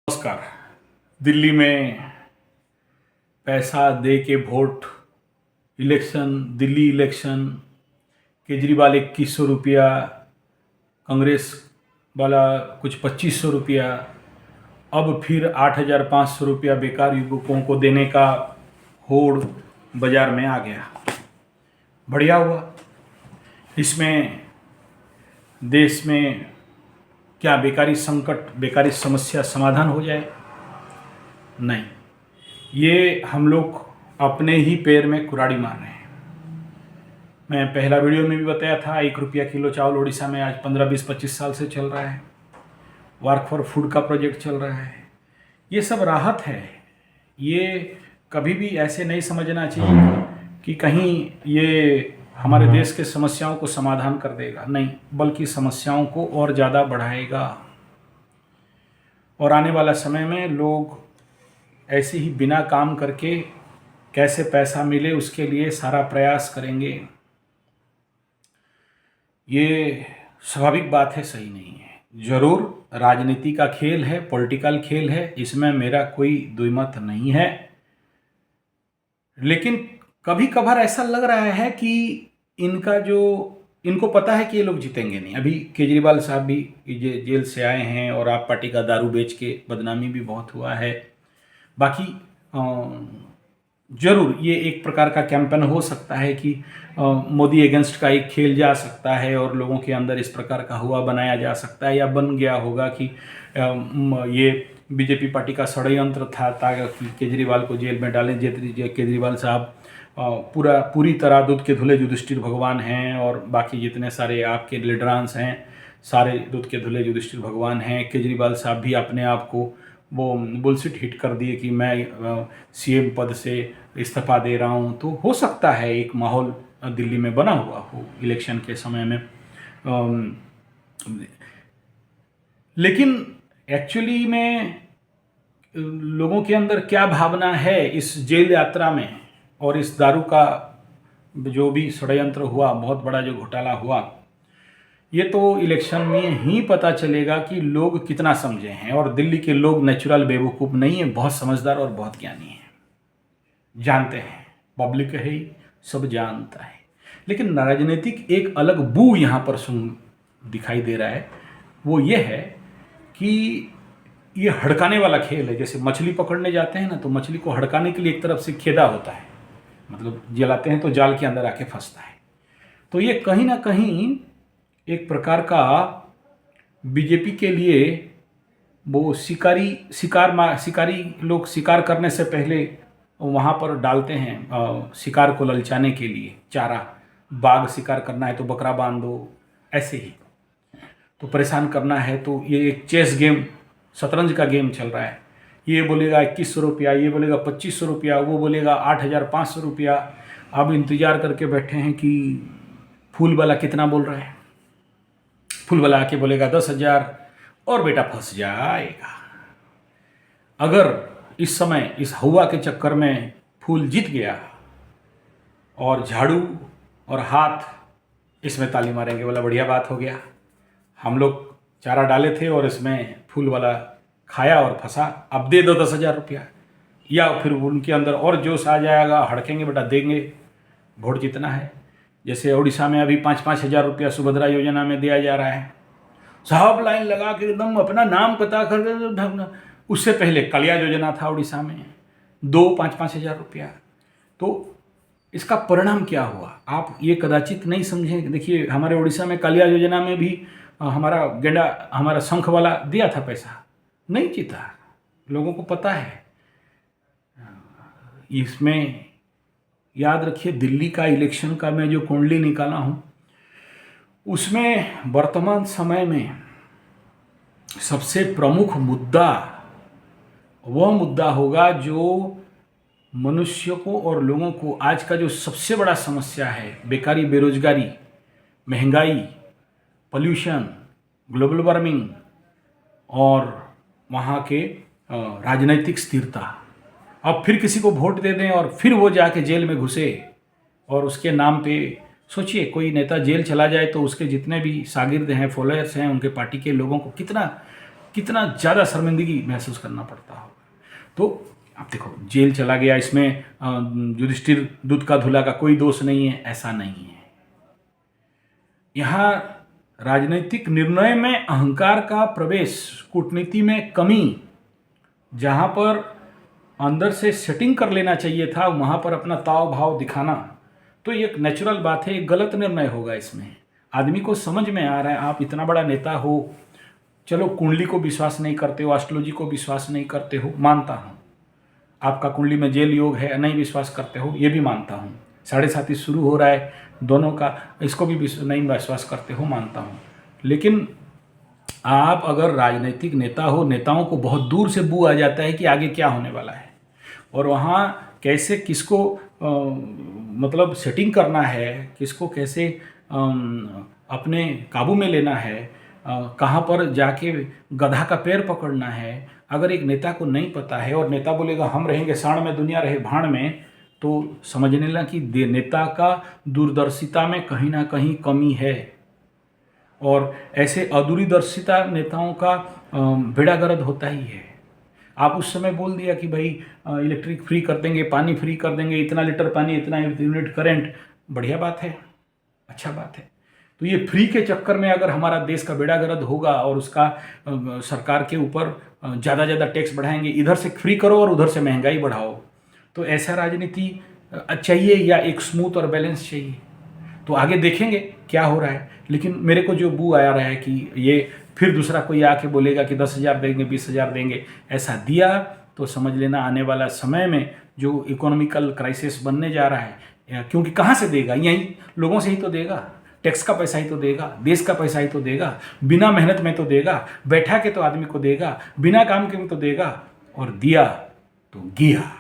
नमस्कार। दिल्ली में पैसा दे के vote, election, Delhi election, Kejriwal 2100 रुपया, कांग्रेस वाला कुछ 2500 रुपया, अब फिर 8500 रुपया बेकार युवकों को देने का होड़ बाजार में आ गया। बढ़िया हुआ। इसमें देश में क्या बेकारी संकट, बेकारी समस्या समाधान हो जाए? नहीं, ये हम लोग अपने ही पैर में कुराड़ी मार रहे हैं। मैं पहला वीडियो में भी बताया था, 1 रुपया किलो चावल उड़ीसा में आज 15, 20, 25 साल से चल रहा है। वर्क फॉर फूड का प्रोजेक्ट चल रहा है। ये सब राहत है। ये कभी भी ऐसे नहीं समझना चाहिए कि कहीं ये हमारे देश के समस्याओं को समाधान कर देगा। नहीं, बल्कि समस्याओं को और ज़्यादा बढ़ाएगा। और आने वाला समय में लोग ऐसे ही बिना काम करके कैसे पैसा मिले उसके लिए सारा प्रयास करेंगे। ये स्वाभाविक बात है, सही नहीं है। ज़रूर राजनीति का खेल है, पॉलिटिकल खेल है, इसमें मेरा कोई दुईमत नहीं है। लेकिन कभी कभार ऐसा लग रहा है कि इनको पता है कि ये लोग जीतेंगे नहीं। अभी केजरीवाल साहब भी जेल से आए हैं और आप पार्टी का दारू बेच के बदनामी भी बहुत हुआ है। बाकी जरूर ये एक प्रकार का कैंपेन हो सकता है कि मोदी अगेंस्ट का एक खेल जा सकता है और लोगों के अंदर इस प्रकार का हुआ बनाया जा सकता है, या बन गया होगा कि ये बीजेपी पार्टी का षड्यंत्र था ताकि केजरीवाल को जेल में डालें। केजरीवाल साहब पूरी तरह दूध के धुले युधिष्ठिर भगवान हैं और बाकी जितने सारे आपके लीडरांस हैं सारे दूध के धुले युधिष्ठिर भगवान हैं। केजरीवाल साहब भी अपने आप को वो बुलशिट हिट कर दिए कि मैं सीएम पद से इस्तीफा दे रहा हूँ। तो हो सकता है एक माहौल दिल्ली में बना हुआ हो इलेक्शन के समय में, लेकिन एक्चुअली में लोगों के अंदर क्या भावना है इस जेल यात्रा में और इस दारू का जो भी षड्यंत्र हुआ, बहुत बड़ा जो घोटाला हुआ, ये तो इलेक्शन में ही पता चलेगा कि लोग कितना समझे हैं। और दिल्ली के लोग नेचुरल बेवकूफ़ नहीं है, बहुत समझदार और बहुत ज्ञानी हैं, जानते हैं, पब्लिक है ही, सब जानता है। लेकिन राजनीतिक एक अलग बू यहाँ पर दिखाई दे रहा है। वो ये है कि ये हड़काने वाला खेल है। जैसे मछली पकड़ने जाते हैं ना, तो मछली को हड़काने के लिए एक तरफ से खेदा होता है, मतलब जलाते हैं तो जाल के अंदर आके फंसता है। तो ये कहीं ना कहीं एक प्रकार का बीजेपी के लिए वो शिकारी लोग शिकार करने से पहले वहाँ पर डालते हैं शिकार को ललचाने के लिए चारा। बाघ शिकार करना है तो बकरा बांध दो, ऐसे ही। तो परेशान करना है तो ये एक चेस गेम, शतरंज का गेम चल रहा है। ये बोलेगा 2100 रुपया, ये बोलेगा 2500 रुपया, वो बोलेगा 8500 रुपया। अब इंतज़ार करके बैठे हैं कि फूल वाला कितना बोल रहा है। फूल वाला आके बोलेगा 10,000 और बेटा फंस जाएगा। अगर इस समय इस हवा के चक्कर में फूल जीत गया और झाड़ू और हाथ इसमें ताली मारेंगे, बोला बढ़िया बात हो गया, हम लोग चारा डाले थे और इसमें फूल वाला खाया और फंसा, अब दे दो 10,000 रुपया। या फिर उनके अंदर और जोश आ जाएगा, हड़केंगे, बेटा देंगे, वोट जीतना है। जैसे उड़ीसा में अभी 5-5 हज़ार रुपया सुभद्रा योजना में दिया जा रहा है। साहब लाइन लगा के एकदम अपना नाम पता कर। उससे पहले कालिया योजना था उड़ीसा में, 5-5 हज़ार रुपया। तो इसका परिणाम क्या हुआ आप ये कदाचित नहीं समझें। देखिए, हमारे उड़ीसा में कालिया योजना में भी हमारा गेंडा, हमारा शंख वाला दिया था पैसा, नहीं जीता। लोगों को पता है। इसमें याद रखिए, दिल्ली का इलेक्शन का मैं जो कुंडली निकाला हूँ उसमें वर्तमान समय में सबसे प्रमुख मुद्दा वह मुद्दा होगा जो मनुष्य को और लोगों को आज का जो सबसे बड़ा समस्या है, बेकारी, बेरोजगारी, महंगाई, पोल्यूशन, ग्लोबल वार्मिंग और वहाँ के राजनीतिक स्थिरता। अब फिर किसी को वोट दे दें और फिर वो जाके जेल में घुसे और उसके नाम पे सोचिए, कोई नेता जेल चला जाए तो उसके जितने भी शागिर्द हैं, फॉलोअर्स हैं, उनके पार्टी के लोगों को कितना ज़्यादा शर्मिंदगी महसूस करना पड़ता होगा। तो आप देखो, जेल चला गया, इसमें युधिष्ठिर दूध का धुला का कोई दोष नहीं है, ऐसा नहीं है। यहाँ राजनीतिक निर्णय में अहंकार का प्रवेश, कूटनीति में कमी, जहाँ पर अंदर से सेटिंग कर लेना चाहिए था वहाँ पर अपना ताव भाव दिखाना, तो ये एक नेचुरल बात है, एक गलत निर्णय होगा इसमें। आदमी को समझ में आ रहा है, आप इतना बड़ा नेता हो, चलो कुंडली को विश्वास नहीं करते हो, एस्ट्रोलॉजी को विश्वास नहीं करते हो, मानता हूँ। आपका कुंडली में जेल योग है, नहीं विश्वास करते हो, ये भी मानता हूँ। 7.5 शुरू हो रहा है दोनों का, इसको भी नहीं विश्वास करते हो, मानता हूँ। लेकिन आप अगर राजनीतिक नेता हो, नेताओं को बहुत दूर से बू आ जाता है कि आगे क्या होने वाला है, और वहाँ कैसे किसको मतलब सेटिंग करना है, किसको कैसे अपने काबू में लेना है, कहाँ पर जाके गधा का पैर पकड़ना है, अगर एक नेता को नहीं पता है और नेता बोलेगा हम रहेंगे साण में दुनिया रहे भाड़ में, तो समझने लगा कि नेता का दूरदर्शिता में कहीं ना कहीं कमी है। और ऐसे अदूरदर्शिता नेताओं का बेड़ा गर्क होता ही है। आप उस समय बोल दिया कि भाई इलेक्ट्रिक फ्री कर देंगे, पानी फ्री कर देंगे, इतना लीटर पानी, इतना यूनिट करंट, बढ़िया बात है, अच्छा बात है। तो ये फ्री के चक्कर में अगर हमारा देश का बेड़ा गर्क होगा और उसका सरकार के ऊपर ज़्यादा टैक्स बढ़ाएंगे, इधर से फ्री करो और उधर से महंगाई बढ़ाओ, तो ऐसा राजनीति चाहिए या एक स्मूथ और बैलेंस चाहिए? तो आगे देखेंगे क्या हो रहा है। लेकिन मेरे को जो बू आ रहा है कि ये फिर दूसरा कोई आके बोलेगा कि 10,000 देंगे, 20,000 देंगे, ऐसा दिया तो समझ लेना आने वाला समय में जो इकोनॉमिकल क्राइसिस बनने जा रहा है, क्योंकि कहाँ से देगा, यहीं लोगों से ही तो देगा, टैक्स का पैसा ही तो देगा, देश का पैसा ही तो देगा, बिना मेहनत में तो देगा, बैठा के तो आदमी को देगा, बिना काम के तो देगा, और दिया तो गिया।